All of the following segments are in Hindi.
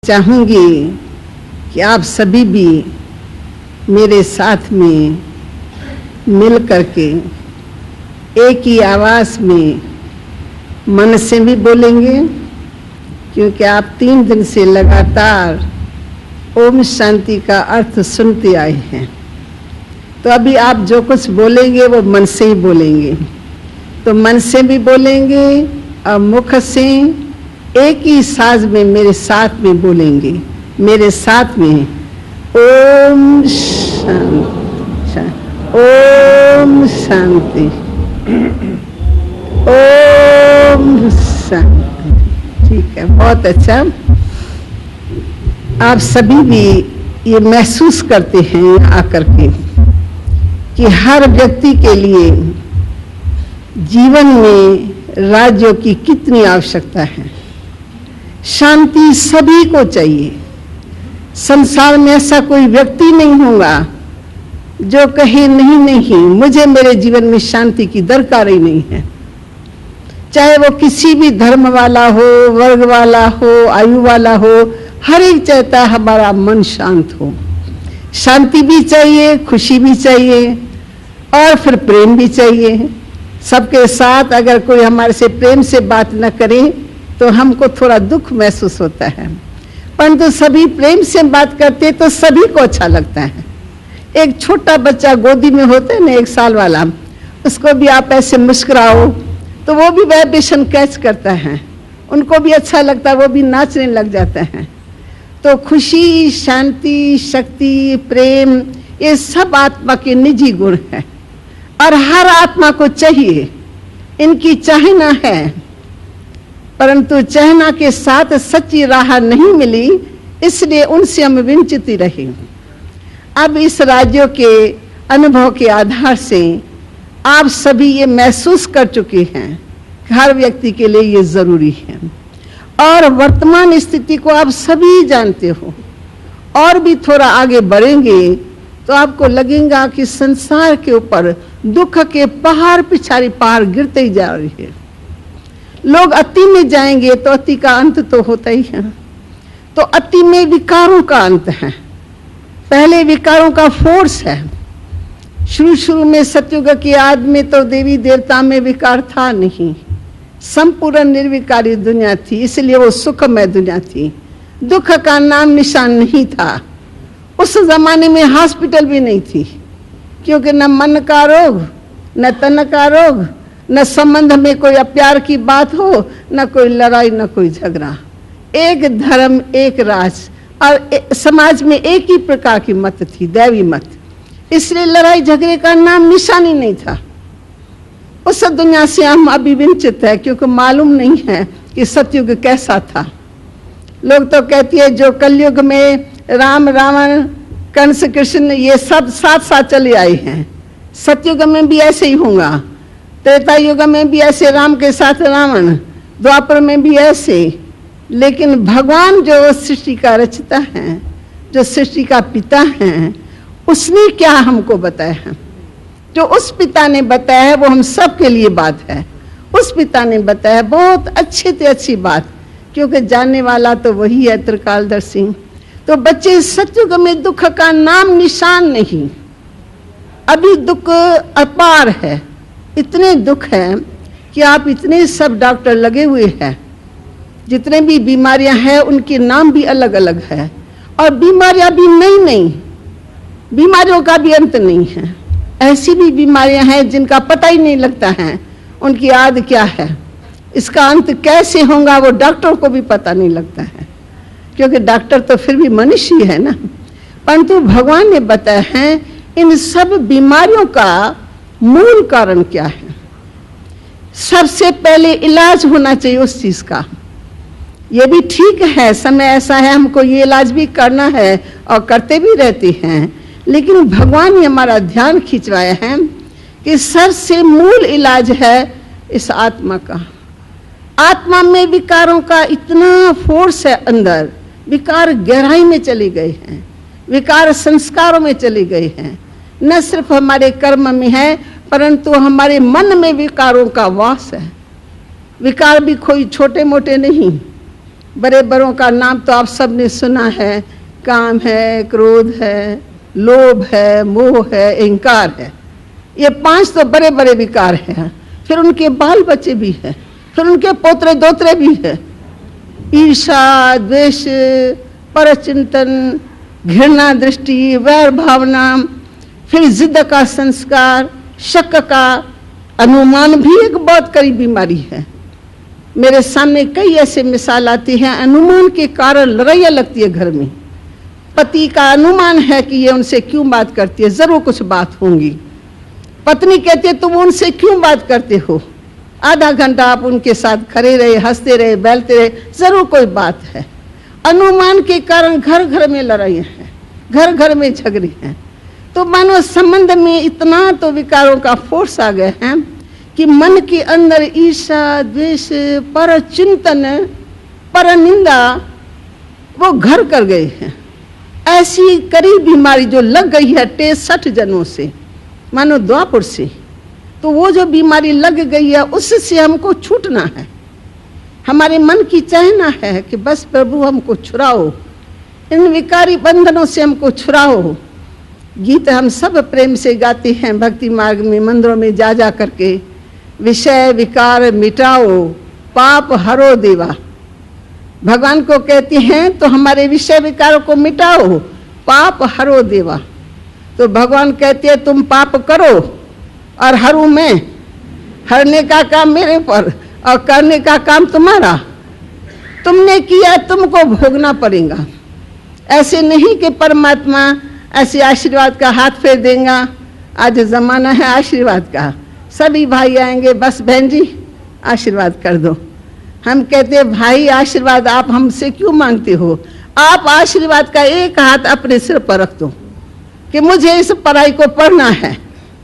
चाहूंगी कि आप सभी भी मेरे साथ में मिल करके एक ही आवाज में मन से भी बोलेंगे, क्योंकि आप 3 दिन से लगातार ओम शांति का अर्थ सुनते आए हैं। तो अभी आप जो कुछ बोलेंगे वो मन से ही बोलेंगे। तो मन से भी बोलेंगे और मुख से एक ही साज में मेरे साथ में बोलेंगे। मेरे साथ में ओम शांति, ओम शांति, ओम शांति। ठीक है, बहुत अच्छा। आप सभी भी ये महसूस करते हैं आकर के कि हर व्यक्ति के लिए जीवन में राज्यों की कितनी आवश्यकता है। शांति सभी को चाहिए। संसार में ऐसा कोई व्यक्ति नहीं होगा जो कहे नहीं नहीं, मुझे मेरे जीवन में शांति की दरकार ही नहीं है। चाहे वो किसी भी धर्म वाला हो, वर्ग वाला हो, आयु वाला हो, हर एक चाहता है हमारा मन शांत हो। शांति भी चाहिए, खुशी भी चाहिए और फिर प्रेम भी चाहिए। सबके साथ अगर कोई हमारे से प्रेम से बात न करे तो हमको थोड़ा दुख महसूस होता है, परंतु सभी प्रेम से बात करते तो सभी को अच्छा लगता है। एक छोटा बच्चा गोदी में होता है ना, 1 साल वाला, उसको भी आप ऐसे मुस्कुराओ तो वो भी वाइब्रेशन कैच करता है, उनको भी अच्छा लगता है, वो भी नाचने लग जाते हैं। तो खुशी, शांति, शक्ति, प्रेम, ये सब आत्मा के निजी गुण हैं और हर आत्मा को चाहिए। इनकी चाहना है, परंतु चाहना के साथ सच्ची राह नहीं मिली, इसलिए उनसे हम वंचित ही रहे। अब इस राज्यों के अनुभव के आधार से आप सभी ये महसूस कर चुके हैं कि हर व्यक्ति के लिए ये जरूरी है और वर्तमान स्थिति को आप सभी जानते हो। और भी थोड़ा आगे बढ़ेंगे तो आपको लगेगा कि संसार के ऊपर दुख के पहाड़ पिछाड़ी पहाड़ गिरते ही जा रही है। लोग अति में जाएंगे तो अति का अंत तो होता ही है। तो अति में विकारों का अंत है। पहले विकारों का फोर्स है। शुरू में सतयुग की आद में तो देवी देवता में विकार था नहीं, संपूर्ण निर्विकारी दुनिया थी, इसलिए वो सुखमय दुनिया थी। दुख का नाम निशान नहीं था। उस जमाने में हॉस्पिटल भी नहीं थी, क्योंकि न मन का रोग, न तन का रोग, न संबंध में कोई प्यार की बात हो, न कोई लड़ाई, न कोई झगड़ा। एक धर्म, एक राज और समाज में एक ही प्रकार की मत थी, दैवी मत। इसलिए लड़ाई झगड़े का नाम निशान ही नहीं था। उस दुनिया से हम अभी वंचित है, क्योंकि मालूम नहीं है कि सतयुग कैसा था। लोग तो कहती है जो कलयुग में राम, रावण, कंस, कृष्ण ये सब साथ साथ चले आए हैं, सतयुग में भी ऐसे ही होगा। त्रेता युग में भी ऐसे राम के साथ रावण, द्वापर में भी ऐसे। लेकिन भगवान जो सृष्टि का रचता है, जो सृष्टि का पिता है, उसने क्या हमको बताया है? जो उस पिता ने बताया है वो हम सब के लिए बात है। उस पिता ने बताया बहुत अच्छी से अच्छी बात, क्योंकि जानने वाला तो वही है, त्रिकालदर्शी। तो बच्चे, सतयुग में दुख का नाम निशान नहीं। अभी दुख अपार है, इतने दुख है कि आप इतने सब डॉक्टर लगे हुए हैं, जितने भी बीमारियां हैं उनके नाम भी अलग अलग है और बीमारियां भी नई नई, बीमारियों का भी अंत नहीं है। ऐसी भी बीमारियां हैं जिनका पता ही नहीं लगता है उनकी आद क्या है, इसका अंत कैसे होगा वो डॉक्टर को भी पता नहीं लगता है, क्योंकि डॉक्टर तो फिर भी मनुष्य ही है ना। परंतु भगवान ने बताया है इन सब बीमारियों का मूल कारण क्या है। सबसे पहले इलाज होना चाहिए उस चीज का। ये भी ठीक है, समय ऐसा है हमको ये इलाज भी करना है और करते भी रहते हैं, लेकिन भगवान ने हमारा ध्यान खिंचवाया है कि सबसे मूल इलाज है इस आत्मा का। आत्मा में विकारों का इतना फोर्स है अंदर, विकार गहराई में चले गए हैं, विकार संस्कारों में चले गए हैं। न सिर्फ हमारे कर्म में है, परंतु हमारे मन में विकारों का वास है। विकार भी कोई छोटे मोटे नहीं, बड़े बड़ों का नाम तो आप सब ने सुना है, काम है, क्रोध है, लोभ है, मोह है, अहंकार है। ये 5 तो बड़े बड़े विकार हैं। फिर उनके बाल बच्चे भी हैं, फिर उनके पोतरे दोतरे भी हैं। ईर्षा, द्वेष, परचिंतन, घृणा दृष्टि, वैर भावना, फिर जिद का संस्कार, शक का अनुमान भी एक बहुत कड़ी बीमारी है। मेरे सामने कई ऐसे मिसाल आती हैं, अनुमान के कारण लड़ाइयाँ लगती है घर में। पति का अनुमान है कि ये उनसे क्यों बात करती है, जरूर कुछ बात होंगी। पत्नी कहती है तुम उनसे क्यों बात करते हो, आधा घंटा आप उनके साथ खड़े रहे, हंसते रहे, बैलते रहे, जरूर कोई बात है। अनुमान के कारण घर घर में लड़ाइयाँ हैं, घर घर में झगड़े हैं। तो मानो संबंध में इतना तो विकारों का फोर्स आ गए हैं कि मन के अंदर ईर्षा, द्वेष, पर चिंतन, पर निंदा वो घर कर गए हैं। ऐसी कड़ी बीमारी जो लग गई है 63 जन्मों से, मानो द्वापुर से, तो वो जो बीमारी लग गई है उससे हमको छूटना है। हमारे मन की चाहना है कि बस प्रभु हमको छुड़ाओ, इन विकारी बंधनों से हमको छुड़ाओ। गीत हम सब प्रेम से गाते हैं भक्ति मार्ग में, मंदिरों में जा जा करके, विषय विकार मिटाओ, पाप हरो देवा। भगवान को कहते हैं तो हमारे विषय विकारों को मिटाओ, पाप हरो देवा। तो भगवान कहते हैं तुम पाप करो और हरू मैं, हरने का काम मेरे पर और करने का काम तुम्हारा। तुमने किया, तुमको भोगना पड़ेगा। ऐसे नहीं कि परमात्मा ऐसे आशीर्वाद का हाथ फेर देगा। आज जमाना है आशीर्वाद का, सभी भाई आएंगे, बस बहन जी आशीर्वाद कर दो। हम कहते हैं भाई आशीर्वाद आप हमसे क्यों मांगते हो, आप आशीर्वाद का एक हाथ अपने सिर पर रख दो कि मुझे इस पढ़ाई को पढ़ना है,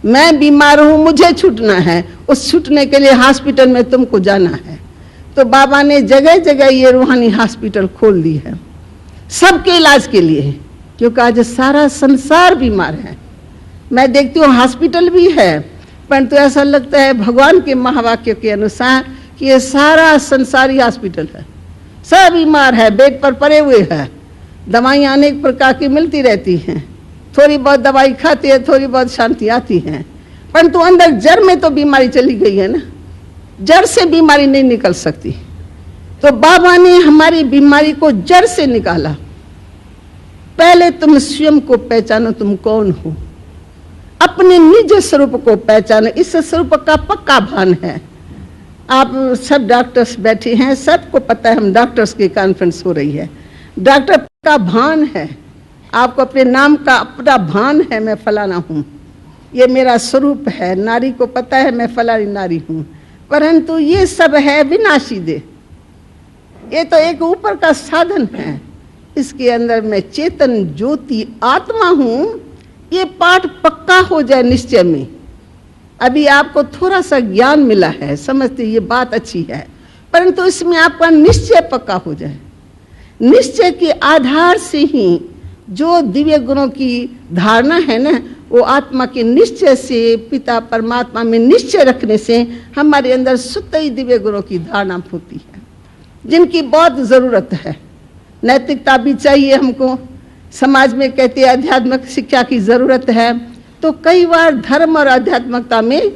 मैं बीमार हूँ, मुझे छूटना है, उस छूटने के लिए हॉस्पिटल में तुमको जाना है। तो बाबा ने जगह जगह ये रूहानी हॉस्पिटल खोल दी है सबके इलाज के लिए, क्योंकि आज सारा संसार बीमार है। मैं देखती हूँ हॉस्पिटल भी है, परंतु ऐसा लगता है भगवान के महावाक्य के अनुसार कि ये सारा संसारी हॉस्पिटल है, सब बीमार है, बेड पर पड़े हुए हैं, दवाइयाँ अनेक प्रकार की मिलती रहती हैं, थोड़ी बहुत दवाई खाती है, थोड़ी बहुत शांति आती है, परंतु अंदर जड़ में तो बीमारी चली गई है ना, जड़ से बीमारी नहीं निकल सकती। तो बाबा ने हमारी बीमारी को जड़ से निकाला। पहले तुम स्वयं को पहचानो, तुम कौन हो, अपने निज स्वरूप को पहचानो। इस स्वरूप का पक्का भान है। आप सब डॉक्टर्स बैठे हैं, सबको पता है हम डॉक्टर्स की कॉन्फ्रेंस हो रही है, डॉक्टर का भान है, आपको अपने नाम का अपना भान है, मैं फलाना हूँ, ये मेरा स्वरूप है। नारी को पता है मैं फलानी नारी हूँ, परंतु ये सब है विनाशी देह, ये तो एक ऊपर का साधन है। इसके अंदर मैं चेतन ज्योति आत्मा हूँ, ये पाठ पक्का हो जाए निश्चय में। अभी आपको थोड़ा सा ज्ञान मिला है, समझते ये बात अच्छी है, परंतु इसमें आपका निश्चय पक्का हो जाए। निश्चय के आधार से ही जो दिव्य गुणों की धारणा है ना, वो आत्मा के निश्चय से, पिता परमात्मा में निश्चय रखने से हमारे अंदर शुद्ध ही दिव्य गुणों की धारणा होती है, जिनकी बहुत ज़रूरत है। नैतिकता भी चाहिए हमको, समाज में कहते हैं आध्यात्मिक शिक्षा की ज़रूरत है, तो कई बार धर्म और आध्यात्मिकता में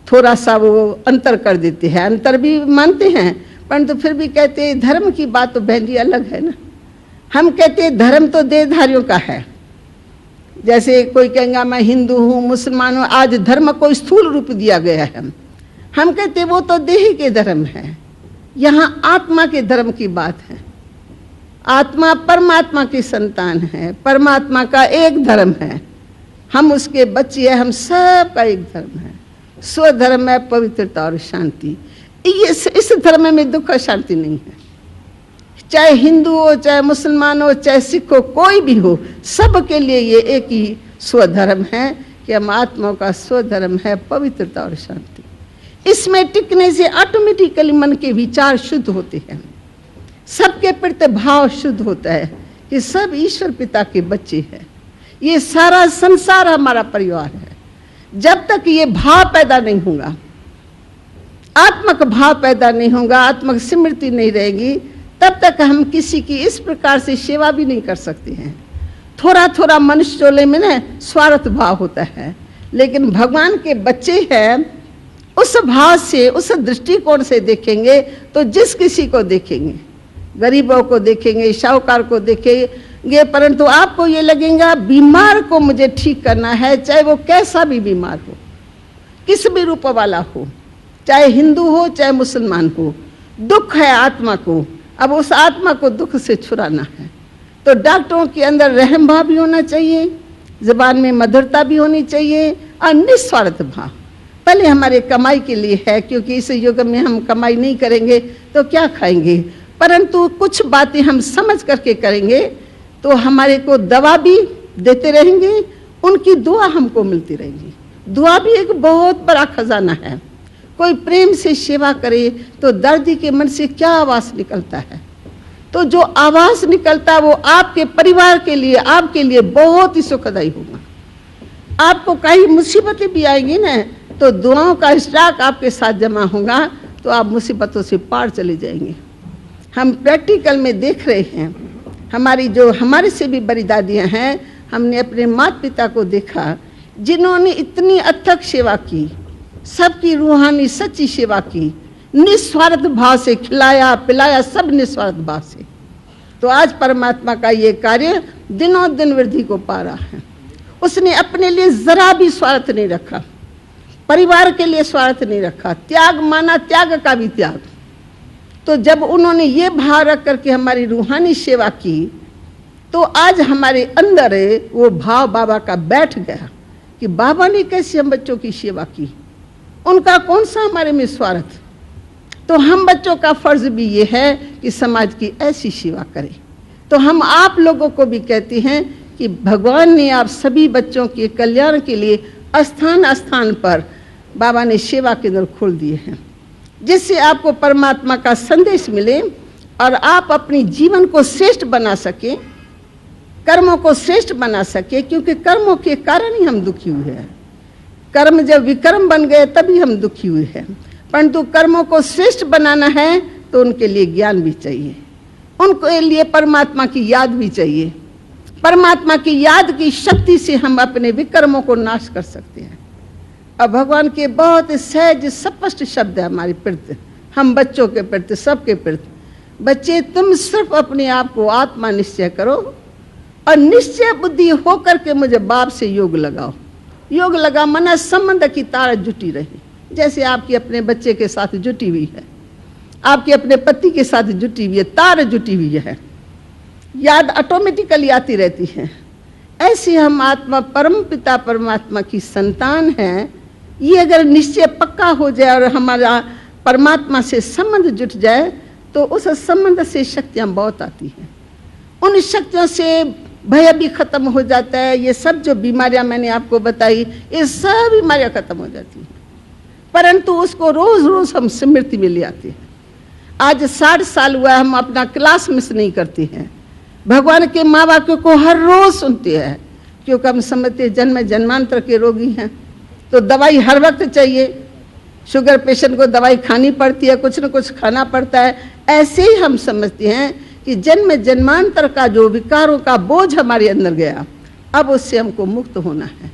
थोड़ा सा वो अंतर कर देते हैं, अंतर भी मानते हैं, परंतु फिर भी कहते हैं धर्म की बात तो बहन जी अलग है ना। हम कहते हैं धर्म तो देहधारियों का है, जैसे कोई कहेगा मैं हिंदू हूँ, मुसलमान हूँ, आज धर्म को स्थूल रूप दिया गया है। हम कहते हैं वो तो देह के धर्म है, यहाँ आत्मा के धर्म की बात है। आत्मा परमात्मा की संतान है, परमात्मा का एक धर्म है, हम उसके बच्चे हैं, हम सब का एक धर्म है, स्वधर्म है पवित्रता और शांति। इस धर्म में दुख और शांति नहीं है, चाहे हिंदू हो, चाहे मुसलमान हो, चाहे सिख हो, कोई भी हो, सबके लिए ये एक ही स्वधर्म है कि हम आत्मा का स्वधर्म है पवित्रता और शांति। इसमें टिकने से ऑटोमेटिकली मन के विचार शुद्ध होते हैं, सबके प्रति भाव शुद्ध होता है कि सब ईश्वर पिता के बच्चे हैं, ये सारा संसार हमारा परिवार है। जब तक ये भाव पैदा नहीं होगा, आत्मक भाव पैदा नहीं होगा, आत्मक स्मृति नहीं रहेगी, तब तक हम किसी की इस प्रकार से सेवा भी नहीं कर सकते हैं। थोड़ा थोड़ा मनुष्य चोले में ना स्वार्थ भाव होता है, लेकिन भगवान के बच्चे हैं, उस भाव से, उस दृष्टिकोण से देखेंगे तो जिस किसी को देखेंगे, गरीबों को देखेंगे, शाहूकार को देखेंगे, परंतु आपको ये लगेगा बीमार को मुझे ठीक करना है, चाहे वो कैसा भी बीमार हो, किस भी रूप वाला हो, चाहे हिंदू हो चाहे मुसलमान हो। दुख है आत्मा को, अब उस आत्मा को दुख से छुड़ाना है। तो डॉक्टरों के अंदर रहम भाव भी होना चाहिए, जुबान में मधुरता भी होनी चाहिए और निस्वार्थ भाव। पहले हमारे कमाई के लिए है, क्योंकि इस युग में हम कमाई नहीं करेंगे तो क्या खाएंगे, परंतु कुछ बातें हम समझ करके करेंगे तो हमारे को दवा भी देते रहेंगे, उनकी दुआ हमको मिलती रहेगी। दुआ भी एक बहुत बड़ा खजाना है। कोई प्रेम से सेवा करे तो दर्दी के मन से क्या आवाज निकलता है, तो जो आवाज निकलता है वो आपके परिवार के लिए, आपके लिए बहुत ही सुखदायी होगा। आपको कई मुसीबतें भी आएंगी ना, तो दुआओं का स्टॉक आपके साथ जमा होगा तो आप मुसीबतों से पार चले जाएंगे। हम प्रैक्टिकल में देख रहे हैं, हमारी जो हमारे से भी बड़ी दादियाँ हैं, हमने अपने माता पिता को देखा जिन्होंने इतनी अथक सेवा की, सबकी रूहानी सच्ची सेवा की, निस्वार्थ भाव से खिलाया पिलाया, सब निस्वार्थ भाव से। तो आज परमात्मा का ये कार्य दिनों दिन वृद्धि को पा रहा है। उसने अपने लिए जरा भी स्वार्थ नहीं रखा, परिवार के लिए स्वार्थ नहीं रखा, त्याग माना, त्याग का भी त्याग। तो जब उन्होंने ये भाव रख करके हमारी रूहानी सेवा की, तो आज हमारे अंदर वो भाव बाबा का बैठ गया कि बाबा ने कैसे हम बच्चों की सेवा की, उनका कौन सा हमारे में स्वार्थ। तो हम बच्चों का फर्ज भी ये है कि समाज की ऐसी सेवा करें। तो हम आप लोगों को भी कहते हैं कि भगवान ने आप सभी बच्चों के कल्याण के लिए स्थान स्थान पर बाबा ने सेवा केंद्र खोल दिए हैं, जिससे आपको परमात्मा का संदेश मिले और आप अपनी जीवन को श्रेष्ठ बना सके, कर्मों को श्रेष्ठ बना सके। क्योंकि कर्मों के कारण ही हम दुखी हुए हैं। कर्म जब विकर्म बन गए तभी हम दुखी हुए हैं, परंतु कर्मों को श्रेष्ठ बनाना है तो उनके लिए ज्ञान भी चाहिए, उनके लिए परमात्मा की याद भी चाहिए। परमात्मा की याद की शक्ति से हम अपने विकर्मों को नाश कर सकते हैं। और भगवान के बहुत सहज स्पष्ट शब्द है हमारे प्रति, हम बच्चों के प्रति, सबके प्रति। बच्चे, तुम सिर्फ अपने आप को आत्मा निश्चय करो और निश्चय बुद्धि हो करके मुझे बाप से योग लगाओ। योग लगा मना संबंध की तार जुटी रही, जैसे आपकी अपने बच्चे के साथ जुटी हुई है, आपके अपने पति के साथ जुटी हुई है, तार जुटी हुई है, याद ऑटोमेटिकली आती रहती है। ऐसे हम आत्मा परम पिता परमात्मा की संतान हैं। ये अगर निश्चय पक्का हो जाए और हमारा परमात्मा से संबंध जुट जाए तो उस संबंध से शक्तियाँ बहुत आती हैं। उन शक्तियों से भय भी खत्म हो जाता है। ये सब जो बीमारियां मैंने आपको बताई, ये सब बीमारियां खत्म हो जाती हैं, परंतु उसको रोज रोज हम स्मृति में ले आते हैं। आज 60 साल हुआ, हम अपना क्लास मिस नहीं करते हैं। भगवान के माँ बाप को हर रोज सुनते हैं, क्योंकि हम समझते जन्म जन्मांतर के रोगी हैं, तो दवाई हर वक्त चाहिए। शुगर पेशेंट को दवाई खानी पड़ती है, कुछ न कुछ खाना पड़ता है। ऐसे ही हम समझते हैं कि जन्म जन्मांतर का जो विकारों का बोझ हमारे अंदर गया, अब उससे हमको मुक्त होना है।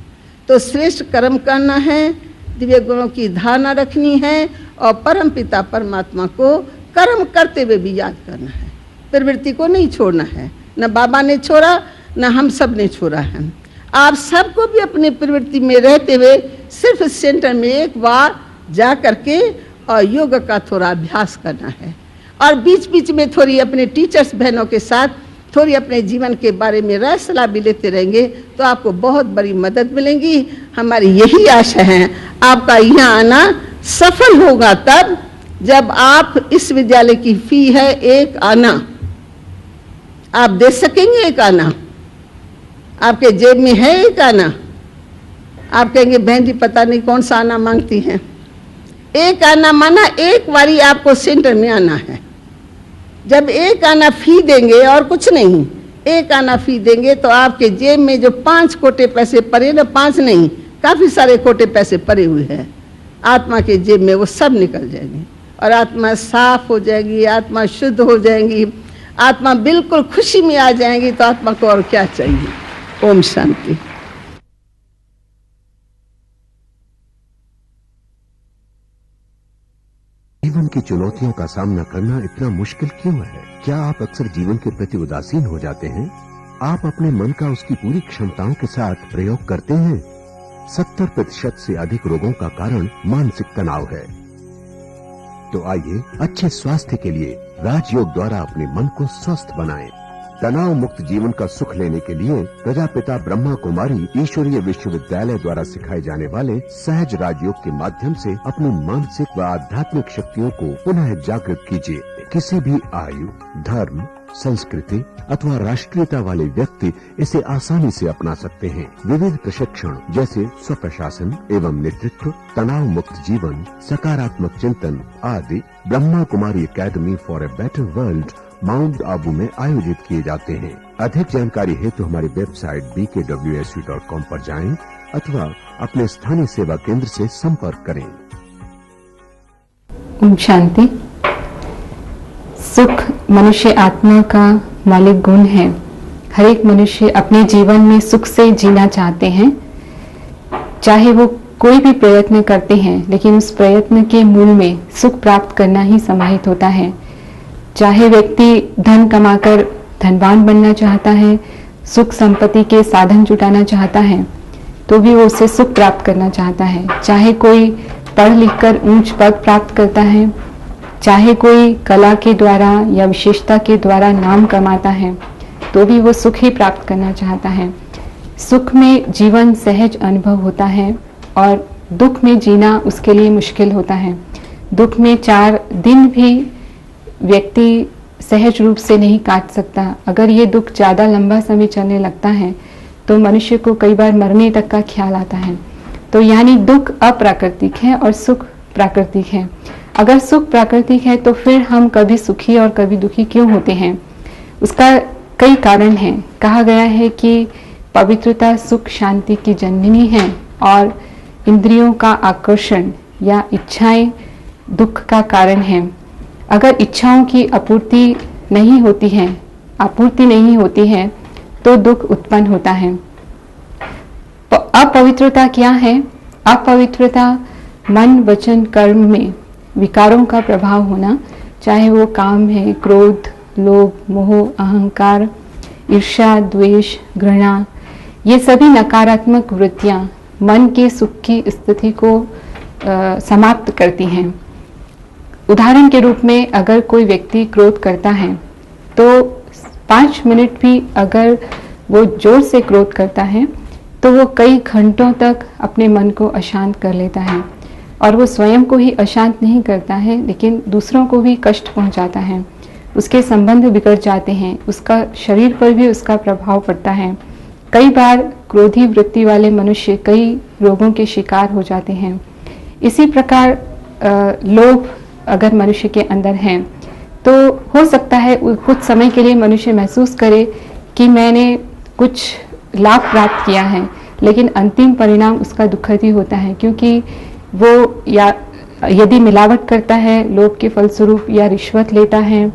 तो श्रेष्ठ कर्म करना है, दिव्य गुणों की धारणा रखनी है और परम पिता परमात्मा को कर्म करते हुए भी याद करना है। प्रवृत्ति को नहीं छोड़ना है, न बाबा ने छोड़ा न हम सब ने छोड़ा है। आप सबको भी अपनी प्रवृत्ति में रहते हुए सिर्फ सेंटर में एक बार जा करके और योग का थोड़ा अभ्यास करना है, और बीच बीच में थोड़ी अपने टीचर्स बहनों के साथ थोड़ी अपने जीवन के बारे में राय सलाह भी लेते रहेंगे तो आपको बहुत बड़ी मदद मिलेगी। हमारी यही आशा है आपका यहाँ आना सफल होगा तब जब आप इस विद्यालय की फी है एक आना आप दे सकेंगे। एक आना आपके जेब में है, एक आना। आप कहेंगे बहन जी पता नहीं कौन सा आना मांगती हैं। एक आना माना एक बारी आपको सेंटर में आना है। जब एक आना फी देंगे और कुछ नहीं, एक आना फी देंगे तो आपके जेब में जो 5 कोटे पैसे पड़े ना, 5 नहीं काफी सारे कोटे पैसे पड़े हुए हैं आत्मा के जेब में, वो सब निकल जाएंगे और आत्मा साफ हो जाएगी, आत्मा शुद्ध हो जाएगी, आत्मा बिल्कुल खुशी में आ जाएगी, तो आत्मा को और क्या चाहिए। ओम शांति। जीवन की चुनौतियों का सामना करना इतना मुश्किल क्यों है? क्या आप अक्सर जीवन के प्रति उदासीन हो जाते हैं? आप अपने मन का उसकी पूरी क्षमताओं के साथ प्रयोग करते हैं? 70% से अधिक रोगों का कारण मानसिक तनाव है। तो आइए अच्छे स्वास्थ्य के लिए राजयोग द्वारा अपने मन को स्वस्थ बनाएं। तनाव मुक्त जीवन का सुख लेने के लिए प्रजापिता ब्रह्मा कुमारी ईश्वरीय विश्वविद्यालय द्वारा सिखाए जाने वाले सहज राजयोग के माध्यम से अपनी मानसिक व आध्यात्मिक शक्तियों को पुनः जागृत कीजिए। किसी भी आयु, धर्म, संस्कृति अथवा राष्ट्रीयता वाले व्यक्ति इसे आसानी से अपना सकते हैं। विविध प्रशिक्षण जैसे स्वप्रशासन एवं नेतृत्व, तनाव मुक्त जीवन, सकारात्मक चिंतन आदि Brahma Kumari academy for a better world mount Abu में आयोजित किए जाते हैं। अधिक जानकारी हेतु हमारी वेबसाइट bkwsu.com पर जाएं अथवा अपने स्थानीय सेवा केंद्र से संपर्क करें। ओम शांति। सुख मनुष्य आत्मा का मौलिक गुण है। हर एक मनुष्य अपने जीवन में सुख से जीना चाहते हैं, चाहे वो कोई भी प्रयत्न करते हैं, लेकिन उस प्रयत्न के मूल में सुख प्राप्त करना ही समाहित होता है। चाहे व्यक्ति धन कमाकर धनवान बनना चाहता है, सुख संपत्ति के साधन जुटाना चाहता है, तो भी वो उससे सुख प्राप्त करना चाहता है। चाहे कोई पढ़ लिख कर ऊंच पद प्राप्त करता है, चाहे कोई कला के द्वारा या विशेषता के द्वारा नाम कमाता है, तो भी वो सुख ही प्राप्त करना चाहता है। सुख में जीवन सहज अनुभव होता है और दुख में जीना उसके लिए मुश्किल होता है। दुख में 4 दिन भी व्यक्ति सहज रूप से नहीं काट सकता। अगर ये दुख ज़्यादा लंबा समय चलने लगता है तो मनुष्य को कई बार मरने तक का ख्याल आता है। तो यानी दुख अप्राकृतिक है और सुख प्राकृतिक है। अगर सुख प्राकृतिक है तो फिर हम कभी सुखी और कभी दुखी क्यों होते हैं? उसका कई कारण हैं। कहा गया है कि पवित्रता सुख शांति की जननी है और इंद्रियों का आकर्षण या इच्छाएं दुख का कारण है। अगर इच्छाओं की आपूर्ति नहीं होती है तो दुख उत्पन्न होता है। अपवित्रता क्या है? अपवित्रता मन वचन कर्म में विकारों का प्रभाव होना, चाहे वो काम है, क्रोध, लोभ, मोह, अहंकार, ईर्ष्या, द्वेष, घृणा, ये सभी नकारात्मक वृत्तियां मन के सुख की स्थिति को समाप्त करती हैं। उदाहरण के रूप में अगर कोई व्यक्ति क्रोध करता है तो 5 मिनट भी अगर वो जोर से क्रोध करता है तो वो कई घंटों तक अपने मन को अशांत कर लेता है और वो स्वयं को ही अशांत नहीं करता है लेकिन दूसरों को भी कष्ट पहुंचाता है। उसके संबंध बिगड़ जाते हैं, उसका शरीर पर भी उसका प्रभाव पड़ता है। कई बार क्रोधी वृत्ति वाले मनुष्य कई रोगों के शिकार हो जाते हैं। इसी प्रकार लोभ अगर मनुष्य के अंदर है तो हो सकता है कुछ समय के लिए मनुष्य महसूस करे कि मैंने कुछ लाभ प्राप्त किया है, लेकिन अंतिम परिणाम उसका दुखद ही होता है, क्योंकि वो या यदि मिलावट करता है लोभ के फलस्वरूप, या रिश्वत लेता है,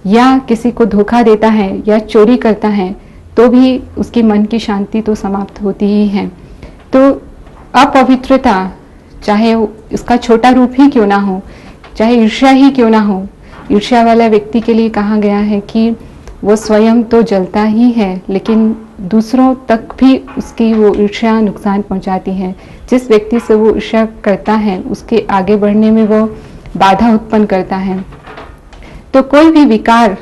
या किसी को धोखा देता है, या चोरी करता है, तो भी उसकी मन की शांति तो समाप्त होती ही है। तो अपवित्रता चाहे उसका छोटा रूप ही क्यों ना हो, चाहे ईर्ष्या ही क्यों ना हो, ईर्ष्या वाला व्यक्ति के लिए कहा गया है कि वो स्वयं तो जलता ही है लेकिन दूसरों तक भी उसकी वो ईर्ष्या नुकसान पहुंचाती है। जिस व्यक्ति से वो ईर्ष्या करता है उसके आगे बढ़ने में वो बाधा उत्पन्न करता है। तो कोई भी विकार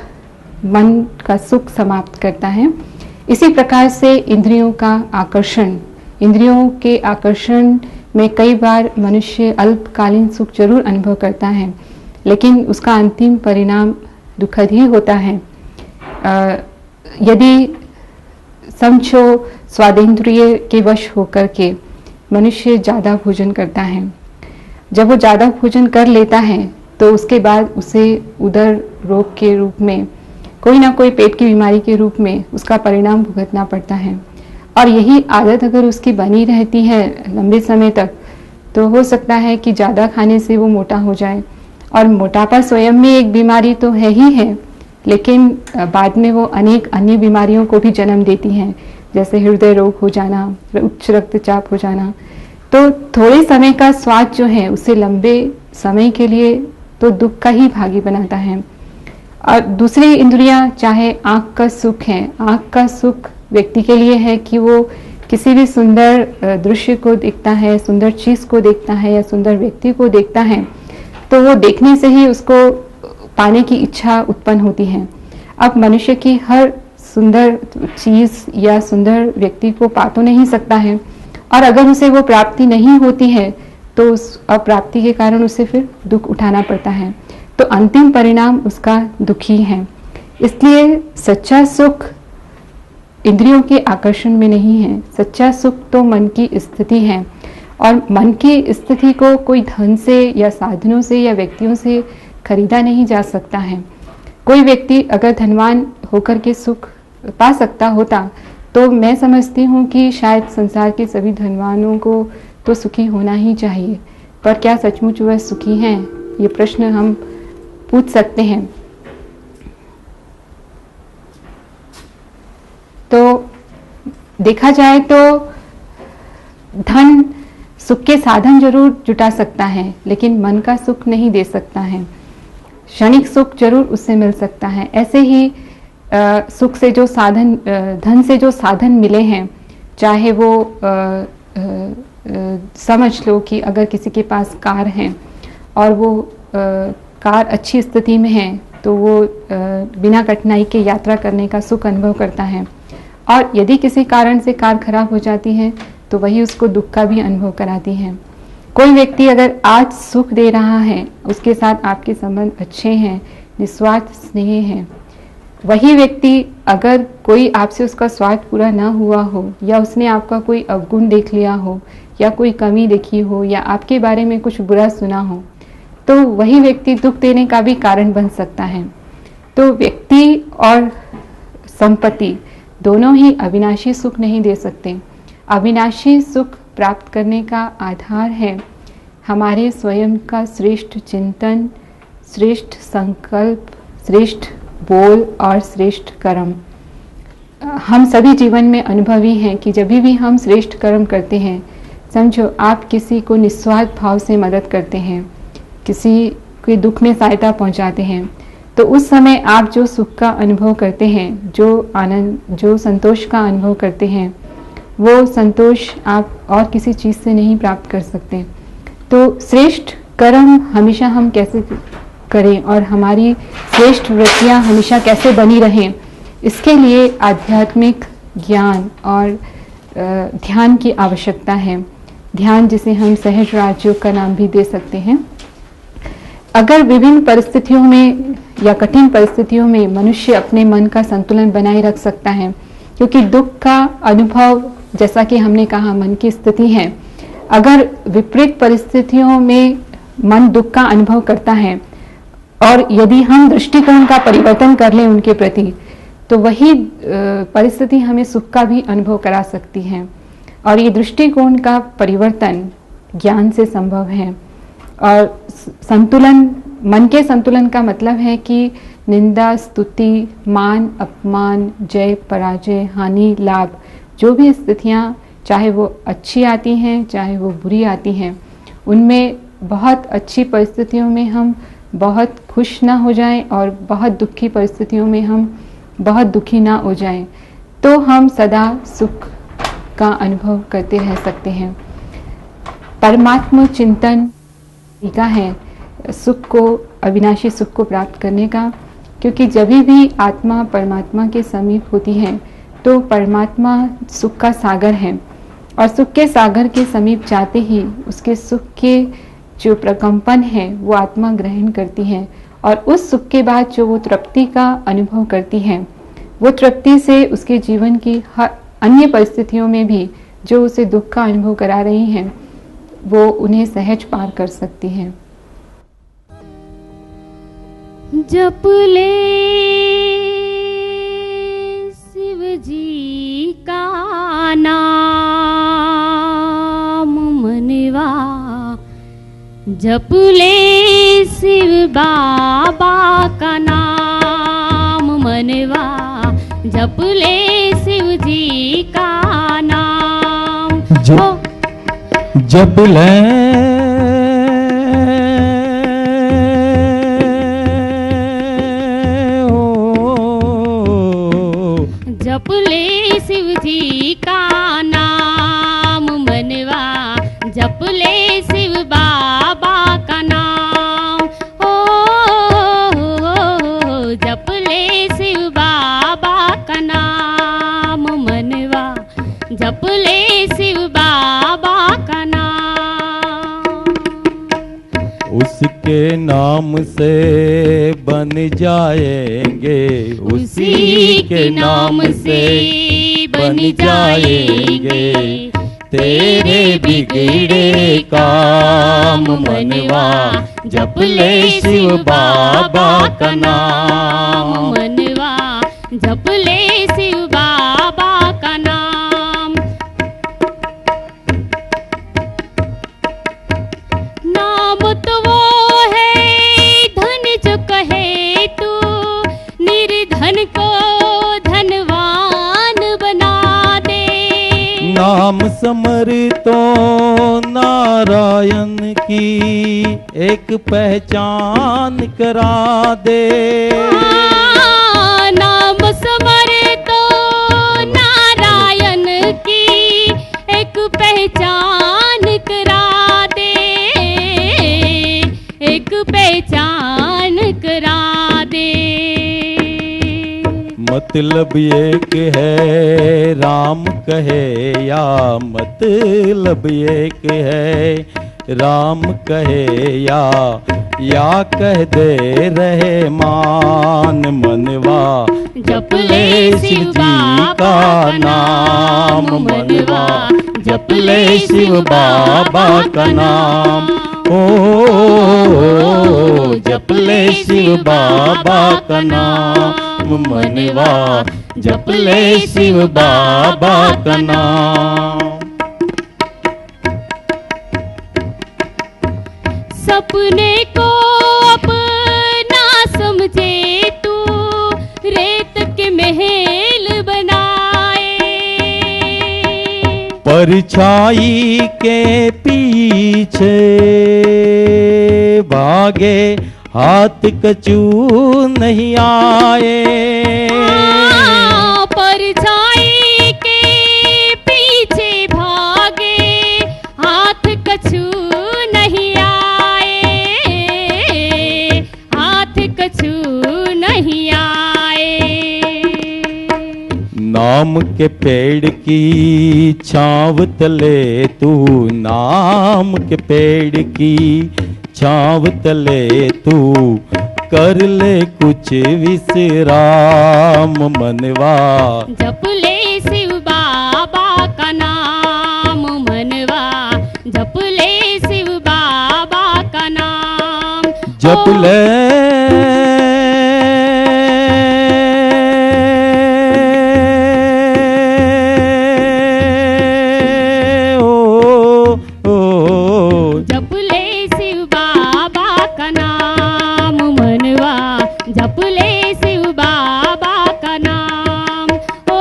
मन का सुख समाप्त करता है। इसी प्रकार से इंद्रियों का आकर्षण, इंद्रियों के आकर्षण में कई बार मनुष्य अल्पकालीन सुख जरूर अनुभव करता है, लेकिन उसका अंतिम परिणाम दुखद ही होता है। यदि समझो स्वादेंद्रिय के वश होकर के मनुष्य ज़्यादा भोजन करता है, जब वो ज़्यादा भोजन कर लेता है तो उसके बाद उसे उदर रोग के रूप में, कोई ना कोई पेट की बीमारी के रूप में उसका परिणाम भुगतना पड़ता है। और यही आदत अगर उसकी बनी रहती है लंबे समय तक, तो हो सकता है कि ज़्यादा खाने से वो मोटा हो जाए। और मोटापा स्वयं में एक बीमारी तो है ही है, लेकिन बाद में वो अनेक अन्य बीमारियों को भी जन्म देती हैं, जैसे हृदय रोग हो जाना, उच्च रक्तचाप हो जाना। तो थोड़े समय का स्वाद जो है उसे लंबे समय के लिए तो दुख का ही भागी बनाता है। और दूसरी इंद्रियां, चाहे आँख का सुख है, आँख का सुख व्यक्ति के लिए है कि वो किसी भी सुंदर दृश्य को देखता है, सुंदर चीज को देखता है या सुंदर व्यक्ति को देखता है, तो वो देखने से ही उसको पाने की इच्छा उत्पन्न होती है। अब मनुष्य की हर सुंदर चीज या सुंदर व्यक्ति को पा तो नहीं सकता है, और अगर उसे वो प्राप्ति नहीं होती है तो उस अप्राप्ति के कारण उसे फिर दुख उठाना पड़ता है, तो अंतिम परिणाम उसका दुखी है। इसलिए सच्चा सुख इंद्रियों के आकर्षण में नहीं है, सच्चा सुख तो मन की स्थिति है, और मन की स्थिति को कोई धन से या साधनों से या व्यक्तियों से खरीदा नहीं जा सकता है। कोई व्यक्ति अगर धनवान होकर के सुख पा सकता होता तो मैं समझती हूँ कि शायद संसार के सभी धनवानों को तो सुखी होना ही चाहिए, पर क्या सचमुच वह सुखी हैं, ये प्रश्न हम पूछ सकते हैं। तो देखा जाए तो धन सुख के साधन जरूर जुटा सकता है, लेकिन मन का सुख नहीं दे सकता है। क्षणिक सुख जरूर उससे मिल सकता है। ऐसे ही सुख से जो साधन, धन से जो साधन मिले हैं, चाहे वो समझ लो कि अगर किसी के पास कार है और वो कार अच्छी स्थिति में है तो वो बिना कठिनाई के यात्रा करने का सुख अनुभव करता है, और यदि किसी कारण से कार खराब हो जाती है तो वही उसको दुख का भी अनुभव कराती है। कोई व्यक्ति अगर आज सुख दे रहा है, उसके साथ आपके संबंध अच्छे हैं, निस्वार्थ स्नेह है, वही व्यक्ति अगर कोई आपसे उसका स्वार्थ पूरा ना हुआ हो, या उसने आपका कोई अवगुण देख लिया हो, या कोई कमी देखी हो, या आपके बारे में कुछ बुरा सुना हो, तो वही व्यक्ति दुख देने का भी कारण बन सकता है। तो व्यक्ति और संपत्ति दोनों ही अविनाशी सुख नहीं दे सकते। अविनाशी सुख प्राप्त करने का आधार है हमारे स्वयं का श्रेष्ठ चिंतन, श्रेष्ठ संकल्प, श्रेष्ठ बोल और श्रेष्ठ कर्म। हम सभी जीवन में अनुभवी हैं कि जब भी हम श्रेष्ठ कर्म करते हैं, समझो आप किसी को निस्वार्थ भाव से मदद करते हैं, किसी के दुख में सहायता पहुंचाते हैं, तो उस समय आप जो सुख का अनुभव करते हैं, जो आनंद, जो संतोष का अनुभव करते हैं, वो संतोष आप और किसी चीज़ से नहीं प्राप्त कर सकते। तो श्रेष्ठ कर्म हमेशा हम कैसे करें और हमारी श्रेष्ठ वृत्तियाँ हमेशा कैसे बनी रहें, इसके लिए आध्यात्मिक ज्ञान और ध्यान की आवश्यकता है। ध्यान जिसे हम सहज राजयोग का नाम भी दे सकते हैं। अगर विभिन्न परिस्थितियों में या कठिन परिस्थितियों में मनुष्य अपने मन का संतुलन बनाए रख सकता है, क्योंकि दुख का अनुभव, जैसा कि हमने कहा, मन की स्थिति है। अगर विपरीत परिस्थितियों में मन दुख का अनुभव करता है और यदि हम दृष्टिकोण का परिवर्तन कर लें उनके प्रति, तो वही परिस्थिति हमें सुख का भी अनुभव करा सकती है। और ये दृष्टिकोण का परिवर्तन ज्ञान से संभव है। और संतुलन, मन के संतुलन का मतलब है कि निंदा, स्तुति, मान, अपमान, जय, पराजय, हानि, लाभ, जो भी स्थितियाँ, चाहे वो अच्छी आती हैं चाहे वो बुरी आती हैं, उनमें बहुत अच्छी परिस्थितियों में हम बहुत खुश ना हो जाएं और बहुत दुखी परिस्थितियों में हम बहुत दुखी ना हो जाएं, तो हम सदा सुख का अनुभव करते रह सकते हैं। परमात्मा चिंतन तरीका है सुख को, अविनाशी सुख को प्राप्त करने का, क्योंकि जब भी आत्मा परमात्मा के समीप होती है तो परमात्मा सुख का सागर है, और सुख के सागर के समीप जाते ही उसके सुख के जो प्रकंपन है वो आत्मा ग्रहण करती है, और उस सुख के बाद जो वो तृप्ति का अनुभव करती है, वो तृप्ति से उसके जीवन की हर अन्य परिस्थितियों में भी जो उसे दुख का अनुभव करा रही हैं, वो उन्हें सहज पार कर सकती हैं। जप ले शिव जी का नाम मनवा, जप ले शिव बाबा का नाम मनवा, जप ले शिव जी का नाम। जप ले जप ले शिव जी का नाम मनवा, जप ले शिव बाबा का नाम। ओ जप ले शिव बाबा का नाम मनवा, जप ले शिव बाबा का नाम। उसके नाम से बन जाएंगे, उसी के नाम से बन जाएंगे तेरे बिगड़े काम मनवा, जप ले शिव बाबा का नाम मनवा, जप ले शिव बाबा का नाम। नाम तो वो है धन जो कहे तू, निर्धन को धनवान बना दे। नाम समर तो नारायण की एक पहचान करा दे। नाम समर तो नारायण की एक पहचान करा दे, एक पहचान करा दे। मतलब एक है राम कहे या मतलब एक है राम कहे या कह दे रहे मान मनवा, जप ले शिव बाबा का नाम मनवा, जप ले शिव बाबा का नाम। ओ जप ले शिव बाबा का नाम मनवा, जप ले शिव बाबा का नाम। सपने को अपना समझे तू, रेत के महल बनाए। परछाई के पीछे भागे हाथ कचू नहीं आए। परछाई के पीछे भागे हाथ कछू नहीं आए, हाथ कछू नहीं आए। नाम के पेड़ की छाँव तले तू, नाम के पेड़ की छाँव तले तू कर ले कुछ विश्राम मनवा, जप ले शिव बाबा का नाम मनवा, जप ले शिव बाबा का नाम। जप ले जप ले शिव बाबा का नाम मनवा, जप ले शिव बाबा का नाम। ओ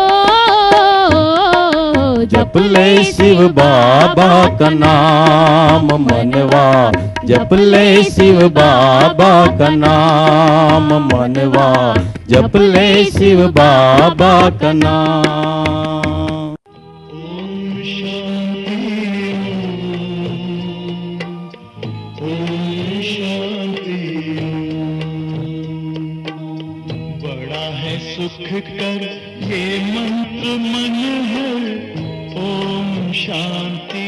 जप ले शिव बाबा का नाम मनवा, जप ले शिव बाबा का नाम मनवा, जप ले शिव बाबा का नाम। सुख कर ये मंत्र मन है, ओम शांति